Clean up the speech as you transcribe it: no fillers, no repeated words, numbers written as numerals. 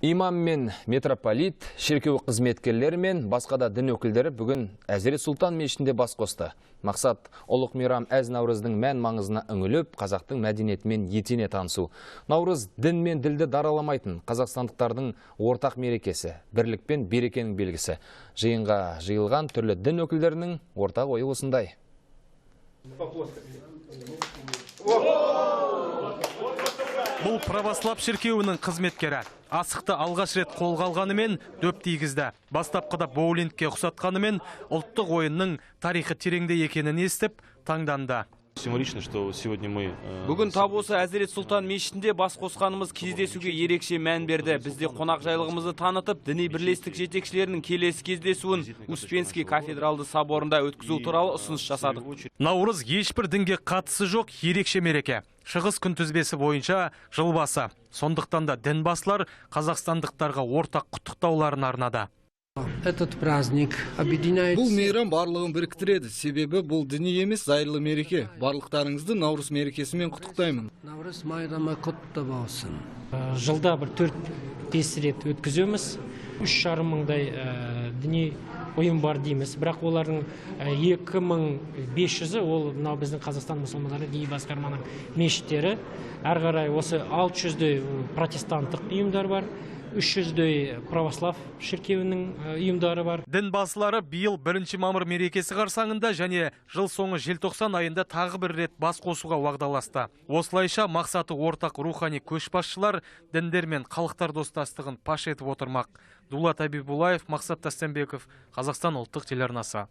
Имам мен митрополит, шіркеу қызметкерлері мен басқа да дін өкілдері бүгін Әзірет Сұлтан мешітінде бас қосты. Мақсат ұлық мейрам әз Наурыздың мән маңызына үңіліп, қазақтың мәдениетімен етене танысу. Наурыз дін мен ділді дараламайтын қазақстандықтардың ортақ мерекесі, бірлік пен берекенің белгісі. Жиынға жиылған түрлі дін өкілдерінің ортақ ойы осындай. Бұл православ шіркеуінің қызметкері. Асықты алғаш рет қолға алғанымен дөп тигізді. Бастапқыда боулингке ұқсатқанымен ұлттық ойынның тарихы тереңде екенін естіп, таңданды. Символично, что сегодня мы... Бүгін тап осы Әзірет Сұлтан мешітінде бас қосқанымыз кездесуге ерекше мән берді. Бізде қонақ жайлығымызды танытып, діни бірлестік жетекшілерінің келесі кездесуін Успенский кафедралды соборында өткізу туралы ұсыныс жасадық. Наурыз ешбір дінге қатысы жоқ ерекше мереке. Шығыс күнтізбесі бойынша жыл басы. Сондықтан да дінбасылар қазақстандықтарға ортақ құттықтауларын арнады. Этот праздник объединяет... Бұл мейрам барлығын біріктіреді. Себебі бұл діни емес, зайырлы мереке. Барлықтарыңызды Наурыз мерекесімен құттықтаймын. Наурыз майрамы құтты болсын. Жылда бір 4-5 рет өткіземіз. 3,5 мыңдай діни ойын бар дейміз. Бірақ олардың 2500-і ол біздің Қазақстан мұсылмандары діни басқарманың мешіттері. Әрі қарай осы 600-дөй протестанттық ұйымдар бар. 300-дөй православ шіркеуінің ұйымдары бар. Дін басылары биыл 1 мамыр мерекесі қарсаңында және жыл соңы желтоқсан айында тағы бір рет бас қосуға уағдаласты. Осылайша мақсаты ортақ рухани көшбасшылар діндер мен халықтар достастығын паш етіп отырмақ. Дулат Абибуллаев, Мақсат Тастенбеков, Қазақстан ұлттық телеарнасы.